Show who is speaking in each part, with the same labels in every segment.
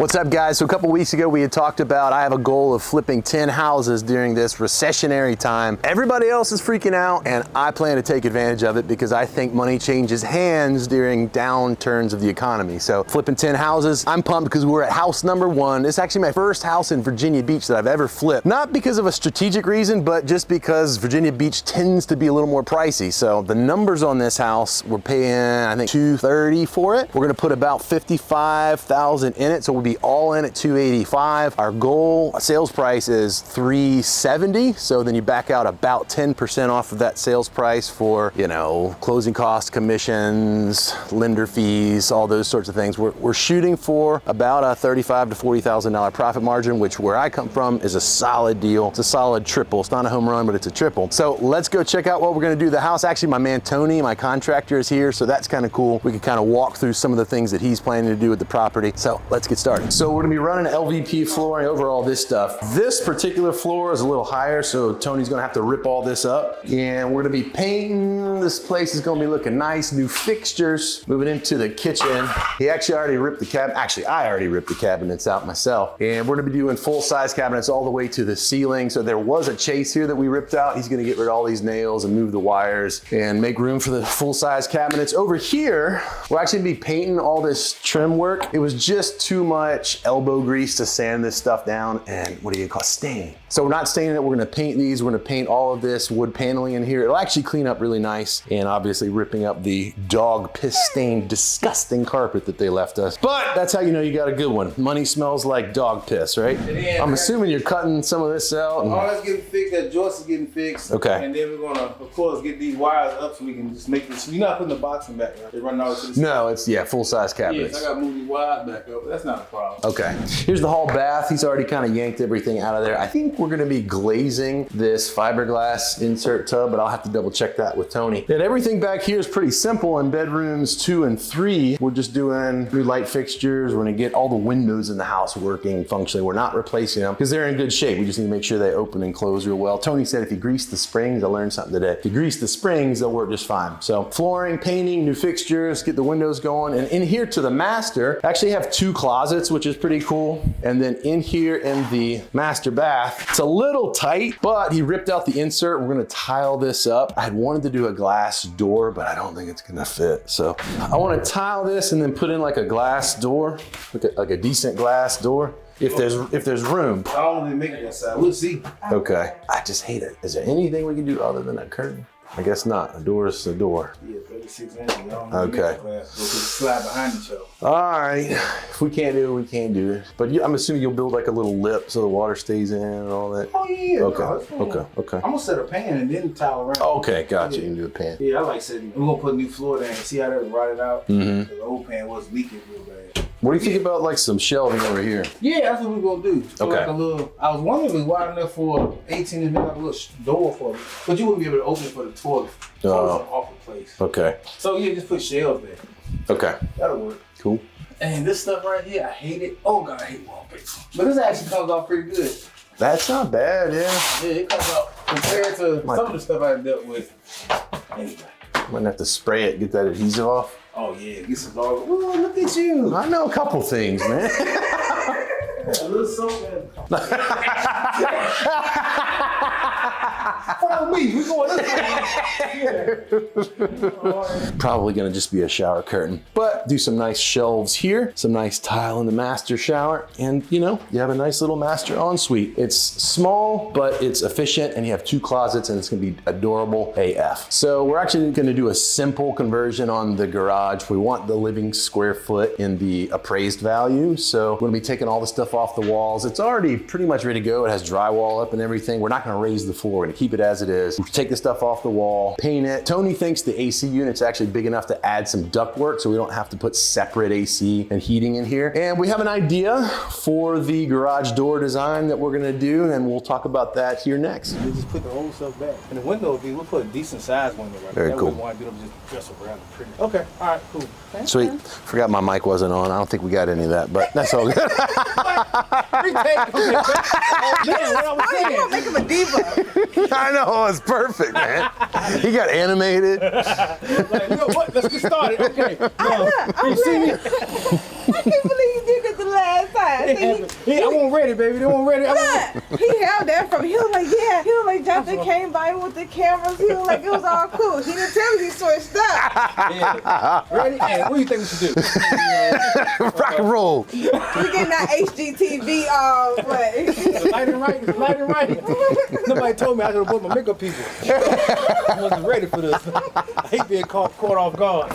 Speaker 1: What's up, guys? So a couple weeks ago we had talked about I have a goal of flipping 10 houses during this recessionary time. Everybody else is freaking out and I plan to take advantage of it because I think money changes hands during downturns of the economy. So flipping 10 houses, I'm pumped because we're at house number 1. It's actually my first house in Virginia Beach that I've ever flipped. Not because of a strategic reason, but just because Virginia Beach tends to be a little more pricey. So the numbers on this house, we're paying, I think, $230 for it. We're gonna put about $55,000 in it, so we'll be all in at $285. Our goal sales price is $370. So then you back out about 10% off of that sales price for, you know, closing costs, commissions, lender fees, all those sorts of things. We're shooting for about a $35,000 to $40,000 profit margin, which where I come from is a solid deal. It's a solid triple. It's not a home run, but it's a triple. So let's go check out what we're gonna do. The house, actually my man Tony, my contractor, is here, so that's kind of cool. We can kind of walk through some of the things that he's planning to do with the property. So let's get started. So we're gonna be running LVP flooring over all this stuff. This particular floor is a little higher, so Tony's gonna have to rip all this up. And we're gonna be painting. This place is gonna be looking nice. New fixtures. Moving into the kitchen. He actually already ripped the cabinet. Actually, I already ripped the cabinets out myself. And we're gonna be doing full-size cabinets all the way to the ceiling. So there was a chase here that we ripped out. He's gonna get rid of all these nails and move the wires and make room for the full-size cabinets. Over here, we're actually gonna be painting all this trim work. It was just too much elbow grease to sand this stuff down and what do you call stain. So we're not staining it, we're gonna paint these. We're gonna paint all of this wood paneling in here. It'll actually clean up really nice, and obviously ripping up the dog piss stained, disgusting carpet that they left us. But that's how you know you got a good one. Money smells like dog piss, right? I'm assuming you're cutting some of this out.
Speaker 2: All that's getting fixed, that joist is getting fixed.
Speaker 1: Okay.
Speaker 2: And then we're gonna, of course, get these wires up so we can just make this. You're not putting the boxing back, right? They're running all to the
Speaker 1: No, it's, yeah, full-size cabinets.
Speaker 2: Yes, I gotta move these wires back up, but that's not a problem.
Speaker 1: Okay, here's the hall bath. He's already kind of yanked everything out of there. I think we're gonna be glazing this fiberglass insert tub, but I'll have to double check that with Tony. And everything back here is pretty simple. In bedrooms 2 and 3, we're just doing new light fixtures. We're gonna get all the windows in the house working functionally. We're not replacing them because they're in good shape. We just need to make sure they open and close real well. Tony said if you grease the springs, I learned something today. If you grease the springs, they'll work just fine. So flooring, painting, new fixtures, get the windows going. And in here to the master, I actually have 2 closets, which is pretty cool. And then in here in the master bath, it's a little tight, but he ripped out the insert. We're gonna tile this up. I had wanted to do a glass door, but I don't think it's gonna fit. So I wanna tile this and then put in like a glass door, like a decent glass door. If there's room.
Speaker 2: I don't really make it that side. We'll see.
Speaker 1: Okay. I just hate it. Is there anything we can do other than a curtain? I guess not. A door is a door.
Speaker 2: Yeah, 36 inches. I don't
Speaker 1: Okay.
Speaker 2: We'll slide behind each other.
Speaker 1: All right. If we can't do it, we can't do it. But I'm assuming you'll build like a little lip so the water stays in and all that.
Speaker 2: Oh yeah.
Speaker 1: Okay.
Speaker 2: No,
Speaker 1: Okay.
Speaker 2: I'm gonna set a pan and then tile around.
Speaker 1: Okay. Gotcha. You can do a pan.
Speaker 2: Yeah, I like setting. We're gonna put a new floor down and see how that rotted out.
Speaker 1: Mm-hmm.
Speaker 2: The old pan was leaking real bad.
Speaker 1: What do you think about like some shelving over here?
Speaker 2: Yeah, that's what we're gonna do. So
Speaker 1: Okay.
Speaker 2: like a little, I was wondering if it was wide enough for 18 inch, like a little door for it. But you wouldn't be able to open it for the toilet.
Speaker 1: Oh.
Speaker 2: Off the place.
Speaker 1: Okay.
Speaker 2: So yeah, just put shelves there.
Speaker 1: Okay.
Speaker 2: That'll work.
Speaker 1: Cool.
Speaker 2: And this stuff right here, I hate it. Oh God, I hate wallpaper. But this actually comes off pretty good.
Speaker 1: That's not bad, yeah.
Speaker 2: Yeah, it comes out compared to some of the stuff I dealt with. Anyway.
Speaker 1: Might have to spray it, get that adhesive off.
Speaker 2: Oh yeah, get some dog. Ooh, look at you.
Speaker 1: I know a couple things, man.
Speaker 2: A little soap and follow me. We going this way.
Speaker 1: Probably gonna just be a shower curtain, but do some nice shelves here, some nice tile in the master shower, and you know, you have a nice little master ensuite. It's small, but it's efficient, and you have 2 closets, and it's gonna be adorable AF. So we're actually gonna do a simple conversion on the garage. We want the living square foot in the appraised value, so we're gonna be taking all the stuff off the walls. It's already pretty much ready to go. It has drywall up and everything. We're not gonna raise the floor. We're gonna keep it as it is. We'll take the stuff off the wall, paint it. Tony thinks the AC unit's actually big enough to add some ductwork so we don't have to put separate AC and heating in here. And we have an idea for the garage door design that we're gonna do, and we'll talk about that here next.
Speaker 2: We just put the old stuff back. And the window, we'll put a decent sized window right
Speaker 1: Very
Speaker 2: there.
Speaker 1: cool.
Speaker 2: We want to do them just dress around it pretty. Okay, all right, cool.
Speaker 1: Sweet. Forgot my mic wasn't on. I don't think we got any of that, but that's all good.
Speaker 2: Retake. Man, what I was saying.
Speaker 3: You gonna make him a diva.
Speaker 1: I know, it's perfect, man. He got animated.
Speaker 2: Like, you know what? Let's get started. Okay.
Speaker 3: I'm
Speaker 2: You see me?
Speaker 3: I can't believe you did it the last time.
Speaker 2: I wasn't ready, baby. They weren't ready.
Speaker 3: Look, he held that from me. He was like, yeah. He was like, Jonathan came by with the cameras. He was like, it was all cool. He didn't tell me he switched up.
Speaker 2: Yeah. Ready? And what do you think we should do?
Speaker 1: Rock and roll.
Speaker 3: We getting that HGTV what?
Speaker 2: Lighting right. Nobody told me I should have bought my makeup people. I wasn't ready for this. I hate being caught off guard.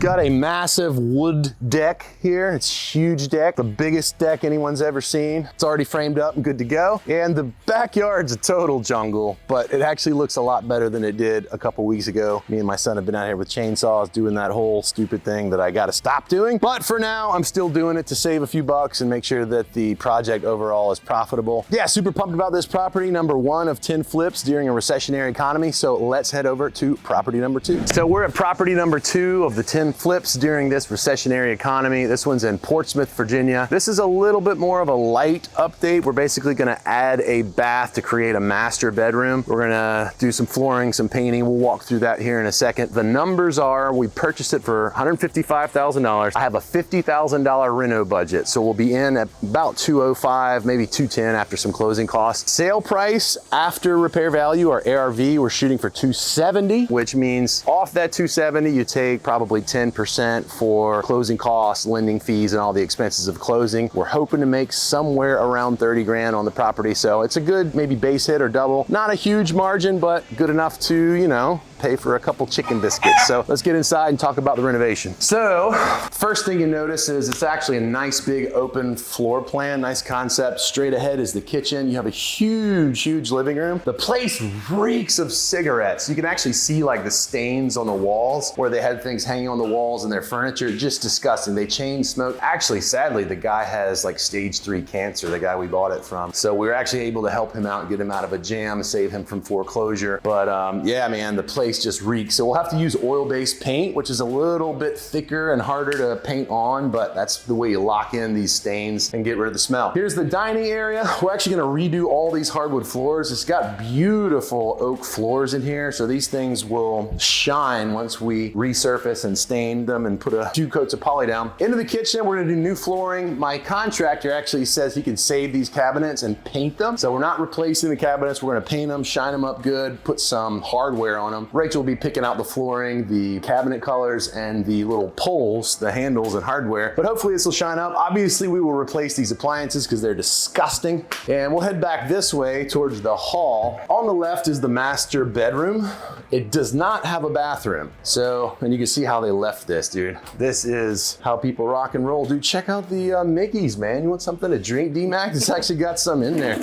Speaker 1: Got a massive wood deck here. It's a huge deck, the biggest deck anyone's ever seen. It's already framed up and good to go. And the backyard's a total jungle, but it actually looks a lot better than it did a couple weeks ago. Me and my son have been out here with chainsaws doing that whole stupid thing that I gotta stop doing. But for now, I'm still doing it to save a few bucks and make sure that the project overall is profitable. Yeah, super pumped about this property. Number 1 of 10 flips during a recessionary economy. So let's head over to property number 2. So we're at property number 2 of the 10 flips during this recessionary economy. This one's in Portsmouth, Virginia. This is a little bit more of a light update. We're basically gonna add a bath to create a master bedroom. We're gonna do some flooring, some painting. We'll walk through that here in a second. The numbers are, we purchased it for $155,000. I have a $50,000 reno budget. So we'll be in at about 205, maybe 210 after some closing costs. Sale price after repair value, or ARV, we're shooting for 270, which means off that 270, you take probably 10% for closing costs, lending fees, and all the expenses of closing. We're hoping to make somewhere around 30 grand on the property. So it's a good maybe base hit or double. Not a huge margin, but good enough to, you know, pay for a couple chicken biscuits. So let's get inside and talk about the renovation. So first thing you notice is it's actually a nice big open floor plan, nice concept. Straight ahead is the kitchen. You have a huge living room. The place reeks of cigarettes. You can actually see like the stains on the walls where they had things hanging on the walls and their furniture. Just disgusting. They chain smoke. Actually, sadly, the guy has like stage 3 cancer, the guy we bought it from. So we were actually able to help him out and get him out of a jam, save him from foreclosure. But yeah, man, the place just reeks. So we'll have to use oil-based paint, which is a little bit thicker and harder to paint on, but that's the way you lock in these stains and get rid of the smell. Here's the dining area. We're actually gonna redo all these hardwood floors. It's got beautiful oak floors in here, so these things will shine once we resurface and stain them and put a few coats of poly down. Into the kitchen, we're gonna do new flooring. My contractor actually says he can save these cabinets and paint them. So we're not replacing the cabinets, we're gonna paint them, shine them up good, put some hardware on them. Rachel will be picking out the flooring, the cabinet colors, and the little poles, the handles and hardware, but hopefully this will shine up. Obviously we will replace these appliances because they're disgusting. And we'll head back this way towards the hall. On the left is the master bedroom. It does not have a bathroom. So, and you can see how they left this, dude. This is how people rock and roll. Dude, check out the Mickey's, man. You want something to drink, D-Mac? It's actually got some in there.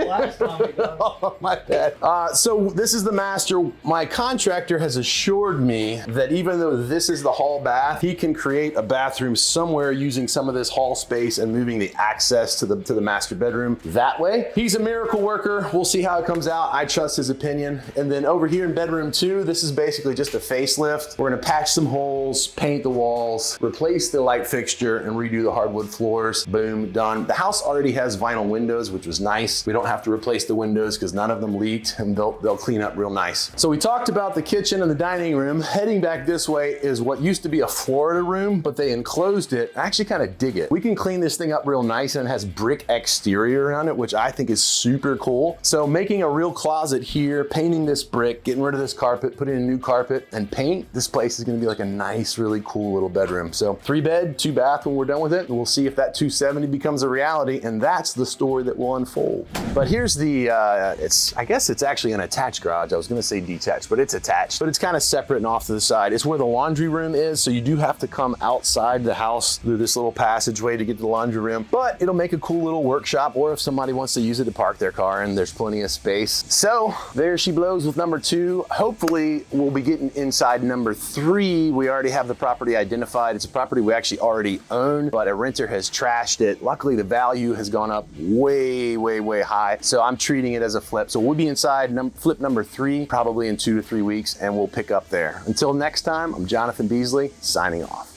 Speaker 1: Oh, my bad. So this is the master. My contractor has assured me that even though this is the hall bath, he can create a bathroom somewhere using some of this hall space and moving the access to the master bedroom that way. He's a miracle worker. We'll see how it comes out. I trust his opinion. And then over here in bedroom 2, this is basically just a facelift. We're gonna patch some holes, paint the walls, replace the light fixture, and redo the hardwood floors. Boom, done. The house already has vinyl windows, which was nice. We don't have to replace the windows because none of them leaked, and they'll clean up real nice. So we talked about the kitchen and the dining room. Heading back this way is what used to be a Florida room, but they enclosed it. I actually kind of dig it. We can clean this thing up real nice, and it has brick exterior around it, which I think is super cool. So making a real closet here, painting this brick, getting rid of this carpet, putting in a new carpet and paint, this place is gonna be like a nice, really cool little bedroom. So 3 bed, 2 bath when we're done with it. And we'll see if that 270 becomes a reality, and that's the story that will unfold. But here's the, I guess it's actually an attached garage. I was gonna say detached, but it's attached. But it's kind of separate and off to the side. It's where the laundry room is, so you do have to come outside the house through this little passageway to get to the laundry room. But it'll make a cool little workshop, or if somebody wants to use it to park their car in, there's plenty of space. So there she blows with number 2. Hopefully we'll be getting inside number 3. We already have the property identified. It's a property we actually already own, but a renter has trashed it. Luckily the value has gone up way high. So I'm treating it as a flip. So we'll be inside flip number 3, probably in 2 to 3 weeks, and we'll pick up there. Until next time, I'm Jonathan Beasley, signing off.